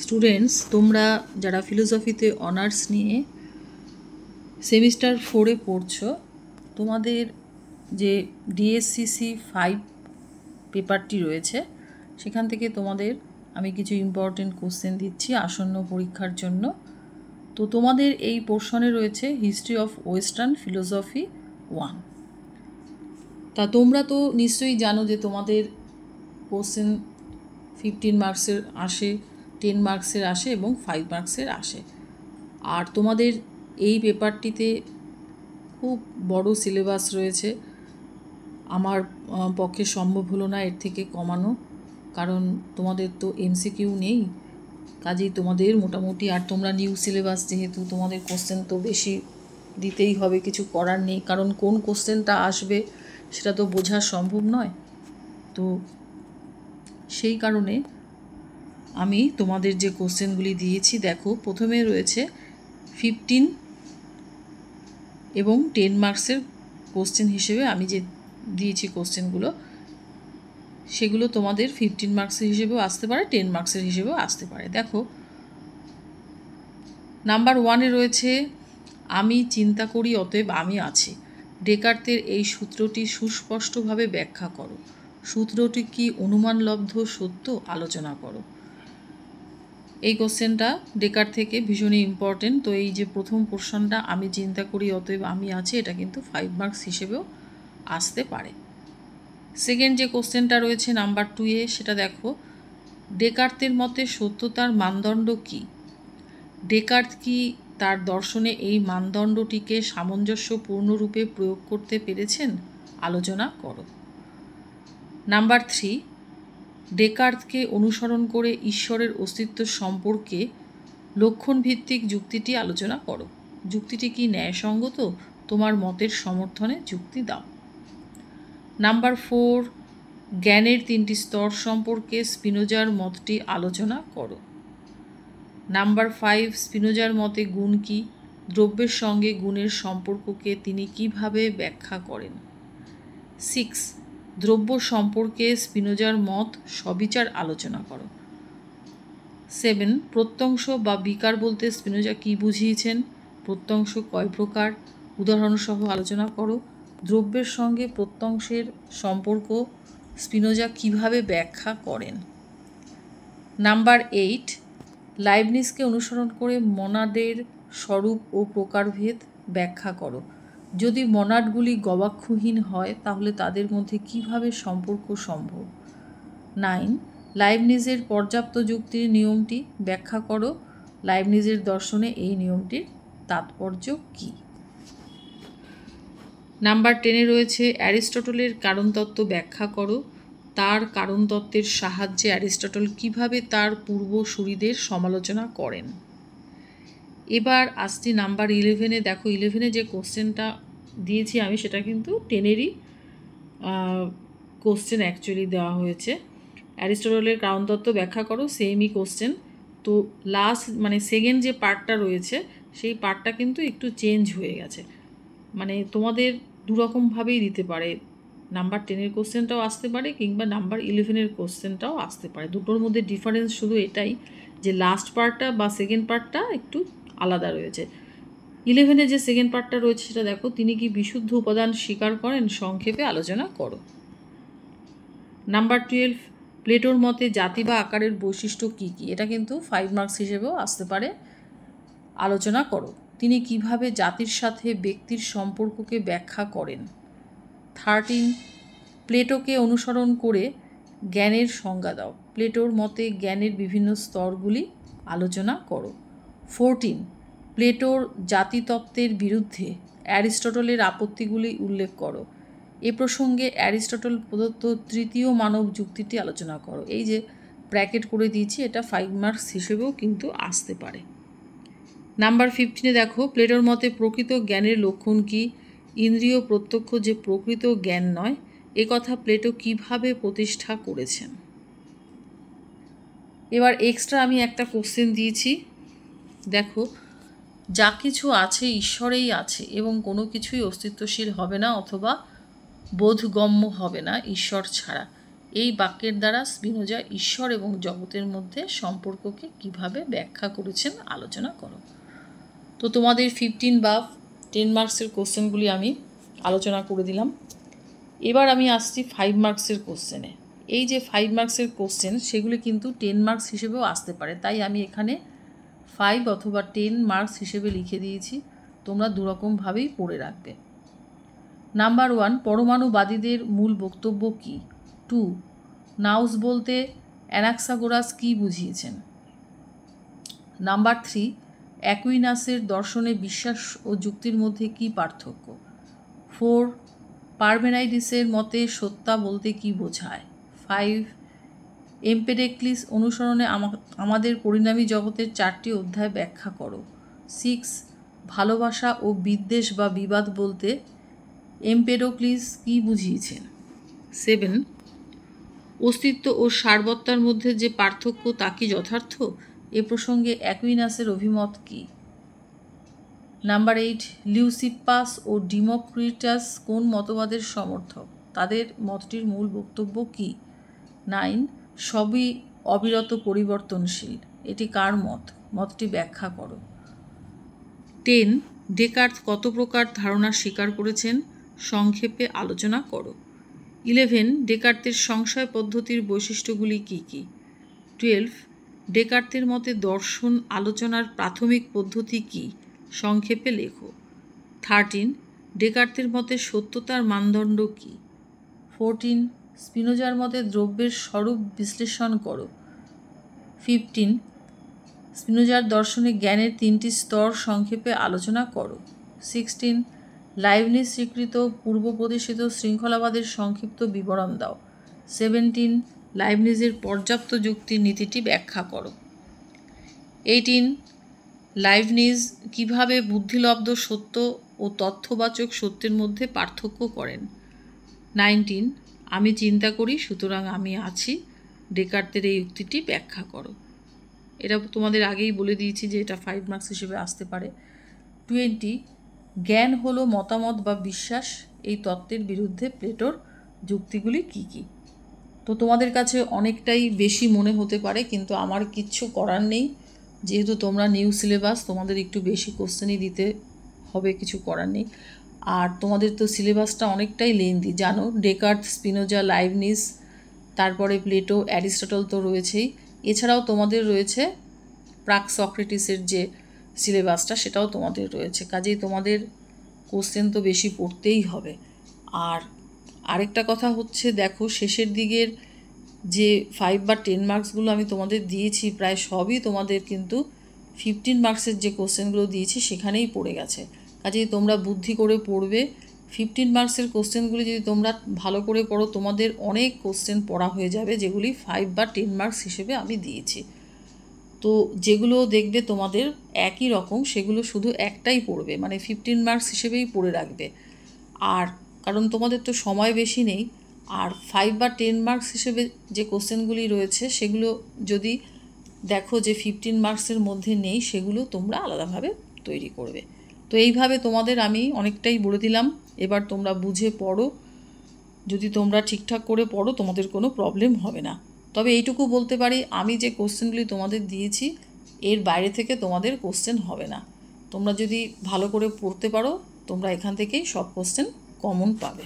Students, তোমরা যারা ফিলোসফিতে honours নিয়ে সেমিস্টার 4-এ পড়ছো, তোমাদের যে ডিএসসিসি 5 পেপারটি রয়েছে সেখান থেকে তোমাদের আমি কিছু ইম্পর্টেন্ট কোশ্চেন দিচ্ছি আসন্ন পরীক্ষার জন্য। তো তোমাদের এই পোর্শনে রয়েছে হিস্ট্রি অফ ওয়েস্টার্ন ফিলোসফি 1। তা তোমরা তো নিশ্চয়ই জানো যে তোমাদের কোশ্চেন 15 মার্কসের আসে, 10 মার্কসের আসে এবং 5 মার্কসের আসে। আর তোমাদের এই পেপারটিতে খুব বড় সিলেবাস রয়েছে। আমার পক্ষে সম্ভব হলো না এর থেকে কমানো, কারণ তোমাদের তো এমসিকিউ নেই, কাজেই তোমাদের মোটামুটি, আর তোমরা নিউ সিলেবাস যেহেতু, তোমাদের কোশ্চেন তো বেশি দিতেই হবে, কিছু করার নেই, কারণ কোন কোশ্চেনটা আসবে সেটা তো বোঝা সম্ভব নয়। তো সেই কারণে আমি তোমাদের যে কোশ্চেনগুলি দিয়েছি, দেখো প্রথমে রয়েছে 15 এবং 10 মার্কসের কোশ্চেন হিসেবে আমি যে দিয়েছি কোশ্চেনগুলো, সেগুলো তোমাদের 15 মার্কসের হিসেবেও আসতে পারে, 10 মার্কসের হিসেবেও আসতে পারে। দেখো, নাম্বার 1-এ রয়েছে আমি চিন্তা করি অতএব আমি আছি। ডেকার্তের এই সূত্রটি সুস্পষ্টভাবে ব্যাখ্যা করো। সূত্রটি কি অনুমানলব্ধ সত্য আলোচনা করো। এই কোশ্চেনটা ডেকার্ত থেকে ভীষণই ইম্পর্টেন্ট। তো এই যে প্রথম পোর্শনটা আমি চিন্তা করি অতএব আমি আছি, এটা কিন্তু 5 মার্কস হিসেবেও আসতে পারে। সেকেন্ড যে কোশ্চেনটা রয়েছে নাম্বার 2-এ, সেটা দেখো, ডেকার্তের মতে সত্যতার মানদণ্ড কি। ডেকার্ত কি তার দর্শনে এই মানদণ্ডটিকে সামঞ্জস্যপূর্ণরূপে প্রয়োগ করতে পেরেছেন, আলোচনা করো। নাম্বার 3, ডেকার্তকে অনুসরণ করে ঈশ্বরের অস্তিত্ব সম্পর্কে লক্ষণভিত্তিক যুক্তিটি আলোচনা করো। যুক্তিটি কি ন্যায়সঙ্গত, তোমার মতের সমর্থনে যুক্তি দাও। নাম্বার 4, জ্ঞানের 3টি স্তর সম্পর্কে স্পিনোজার মতটি আলোচনা করো। নাম্বার 5, স্পিনোজার মতে গুণ কি, দ্রব্যের সঙ্গে গুণের সম্পর্ককে তিনি কিভাবে ব্যাখ্যা করেন। 6, দ্রব্য সম্পর্কে স্পিনোজার মত সবিচার আলোচনা করো। 7, প্রত্যংশ বা বিকার বলতে স্পিনোজা কি বুঝিয়েছেন, প্রত্যংশ কয় প্রকার, উদাহরণসহ আলোচনা করো। দ্রব্যের সঙ্গে প্রত্যংশের সম্পর্ক স্পিনোজা কিভাবে ব্যাখ্যা করেন। নাম্বার 8, লাইবনিজকে অনুসরণ করে মনাডের স্বরূপ ও প্রকারভেদ ব্যাখ্যা করো। যদি মনাডগুলি গবাক্ষহীন হয় তাহলে তাদের মধ্যে কিভাবে সম্পর্ক সম্ভব। 9, লাইবনিজের পর্যাপ্ত যুক্তির নিয়মটি ব্যাখ্যা করো। লাইবনিজের দর্শনে এই নিয়মটির তাৎপর্য কী। নাম্বার 10-এ রয়েছে অ্যারিস্টটলের কারণতত্ত্ব ব্যাখ্যা করো। তার কারণতত্ত্বের সাহায্যে অ্যারিস্টটল কিভাবে তার পূর্বসূরিদের সমালোচনা করেন। এবার আসছি নাম্বার 11-এ। দেখো, 11-এ যে কোশ্চেনটা দিয়েছি আমি, সেটা কিন্তু 10-এরই কোশ্চেন অ্যাকচুয়ালি দেওয়া হয়েছে। অ্যারিস্টটলের কারণতত্ত্ব ব্যাখ্যা করো, সেমই কোশ্চেন। তো লাস্ট মানে সেকেন্ড যে পার্টটা রয়েছে, সেই পার্টটা কিন্তু একটু চেঞ্জ হয়ে গেছে। মানে তোমাদের দুরকমভাবেই দিতে পারে, নাম্বার 10-এর কোশ্চেনটাও আসতে পারে কিংবা নাম্বার 11-এর কোশ্চেনটাও আসতে পারে। দুটোর মধ্যে ডিফারেন্স শুধু এটাই যে লাস্ট পার্টটা বা সেকেন্ড পার্টটা একটু আলাদা রয়েছে। 11-এ যে সেকেন্ড পার্টটা রয়েছে সেটা দেখো, তিনি কি বিশুদ্ধ উপাদান স্বীকার করেন, সংক্ষেপে আলোচনা করো। নাম্বার 12, প্লেটোর মতে জাতি বা আকারের বৈশিষ্ট্য কী কী, এটা কিন্তু 5 মার্কস হিসেবেও আসতে পারে, আলোচনা করো। তিনি কিভাবে জাতির সাথে ব্যক্তির সম্পর্ককে ব্যাখ্যা করেন। 13, প্লেটোকে অনুসরণ করে জ্ঞানের সংজ্ঞা দাও। প্লেটোর মতে জ্ঞানের বিভিন্ন স্তরগুলি আলোচনা করো। 14, প্লেটোর জাতিতত্ত্বের বিরুদ্ধে অ্যারিস্টটলের আপত্তিগুলি উল্লেখ করো। এ প্রসঙ্গে অ্যারিস্টটল প্রদত্ত তৃতীয় মানব যুক্তিটি আলোচনা করো। এই যে ব্র্যাকেট করে দিয়েছি, এটা 5 মার্কস হিসেবেও কিন্তু আসতে পারে। নাম্বার 15-এ দেখো, প্লেটোর মতে প্রকৃত জ্ঞানের লক্ষণ কি, ইন্দ্রিয় প্রত্যক্ষ যে প্রকৃত জ্ঞান নয়, এ কথা প্লেটো কিভাবে প্রতিষ্ঠা করেছেন। এবার এক্সট্রা আমি একটা কোশ্চেন দিয়েছি। দেখো, যা কিছু আছে ঈশ্বরেই আছে এবং কোনো কিছুই অস্তিত্বশীল হবে না অথবা বোধগম্য হবে না ঈশ্বর ছাড়া। এই বাক্যের দ্বারা স্পিনোজা ঈশ্বর এবং জগতের মধ্যে সম্পর্ককে কিভাবে ব্যাখ্যা করেছেন আলোচনা করো। তো তোমাদের 15 বা 10 মার্কসের কোশ্চেনগুলি আমি আলোচনা করে দিলাম। এবার আমি আসছি 5 মার্কসের কোশ্চেনে। এই যে 5 মার্কসের কোশ্চেন সেগুলি কিন্তু 10 মার্কস হিসেবেও আসতে পারে, তাই আমি এখানে 5 অথবা 10 মার্কস হিসেবে লিখে দিয়েছি। তোমরা দুরকমভাবেই পড়ে রাখবে। নাম্বার 1, পরমাণুবাদীদের মূল বক্তব্য কী? 2, নাউস বলতে অ্যানাক্সাগোরাস কী বুঝিয়েছেন? নাম্বার 3, অ্যাকুইনাসের দর্শনে বিশ্বাস ও যুক্তির মধ্যে কী পার্থক্য? 4, পারমেনাইডিসের মতে সত্তা বলতে কী বোঝায়? 5, এম্পেডেক্লিস অনুসরণে আমাদের পরিণামী জগতের 4টি অধ্যায় ব্যাখ্যা করো। 6, ভালোবাসা ও বিদ্বেষ বা বিবাদ বলতে এম্পেডোক্লিস কী বুঝিয়েছেন? 7, অস্তিত্ব ও সারবত্তার মধ্যে যে পার্থক্য তা কি যথার্থ? এ প্রসঙ্গে অ্যাকুইনাসের অভিমত কী? নাম্বার 8, লিউসিপাস ও ডিমোক্রিটাস কোন মতবাদের সমর্থক? তাদের মতটির মূল বক্তব্য কী? 9, সবই অবিরত পরিবর্তনশীল, এটি কার মত? মতটি ব্যাখ্যা করো। 10, ডেকার্ত কত প্রকার ধারণা স্বীকার করেছেন? সংক্ষেপে আলোচনা করো। 11, ডেকার্তের সংশয় পদ্ধতির বৈশিষ্ট্যগুলি কী কী? 12, ডেকার্তের মতে দর্শন আলোচনার প্রাথমিক পদ্ধতি কী? সংক্ষেপে লেখো। 13, ডেকার্তের মতে সত্যতার মানদণ্ড কী? 14, স্পিনোজার মতে দ্রব্যের স্বরূপ বিশ্লেষণ করো। 15, স্পিনোজার দর্শনে জ্ঞানের 3টি স্তর সংক্ষেপে আলোচনা করো। 16, লাইবনিজ স্বীকৃত পূর্বপ্রতিষ্ঠিত শৃঙ্খলাবাদের সংক্ষিপ্ত বিবরণ দাও। 17, লাইবনিজের পর্যাপ্ত যুক্তির নীতিটি ব্যাখ্যা করো। 18, লাইবনিজ কিভাবে বুদ্ধিলব্ধ সত্য ও তথ্যবাচক সত্যের মধ্যে পার্থক্য করেন। 19, আমি চিন্তা করি সুতরাং আমি আছি, ডেকার্তের এই উক্তিটি ব্যাখ্যা করো। এটা তোমাদের আগেই বলে দিয়েছি যে এটা 5 মার্কস হিসেবে আসতে পারে। 20, জ্ঞান হলো মতামত বা বিশ্বাস, এই তত্ত্বের বিরুদ্ধে প্লেটোর যুক্তিগুলি কী কী? তো তোমাদের কাছে অনেকটাই বেশি মনে হতে পারে, কিন্তু আমার কিচ্ছু করার নেই, যেহেতু তোমরা নিউ সিলেবাস, তোমাদের একটু বেশি কোশ্চেনই দিতে হবে, কিছু করার নেই। আর তোমাদের তো সিলেবাসটা অনেকটাই লেন্দি, জানো, ডেকার্ত, স্পিনোজা, লাইবনিজ, তারপরে প্লেটো, অ্যারিস্টটল তো রয়েছেই, এছাড়াও তোমাদের রয়েছে প্রাক সক্রেটিসের যে সিলেবাসটা, সেটাও তোমাদের রয়েছে। কাজেই তোমাদের কোশ্চেন তো বেশি পড়তেই হবে। আর আরেকটা কথা হচ্ছে, দেখো শেষের দিকের যে 5 বা 10 মার্কসগুলো আমি তোমাদের দিয়েছি, প্রায় সবই তোমাদের কিন্তু 15 মার্কসের যে কোশ্চেনগুলো দিয়েছি সেখানেই পড়ে গেছে। কাজেই তোমরা বুদ্ধি করে পড়বে। 15 মার্কসের কোশ্চেনগুলি যদি তোমরা ভালো করে পড়ো, তোমাদের অনেক কোশ্চেন পড়া হয়ে যাবে, যেগুলি 5 বা 10 মার্কস হিসেবে আমি দিয়েছি। তো যেগুলো দেখবে তোমাদের একই রকম, সেগুলো শুধু একটাই পড়বে, মানে 15 মার্কস হিসেবেই পড়ে রাখবে। আর কারণ তোমাদের তো সময় বেশি নেই, আর 5 বা 10 মার্কস হিসেবে যে কোশ্চেনগুলি রয়েছে সেগুলো যদি দেখো যে 15 মার্কসের মধ্যে নেই, সেগুলো তোমরা আলাদাভাবে তৈরি করবে। তো এইভাবে তোমাদের আমি অনেকটাই বলে দিলাম, এবার তোমরা বুঝে পড়ো। যদি তোমরা ঠিকঠাক করে পড়ো তোমাদের কোনো প্রবলেম হবে না। তবে এইটুকু বলতে পারি, আমি যে কোশ্চেনগুলি তোমাদের দিয়েছি এর বাইরে থেকে তোমাদের কোশ্চেন হবে না। তোমরা যদি ভালো করে পড়তে পারো, তোমরা এখান থেকেই সব কোশ্চেন কমন পাবে।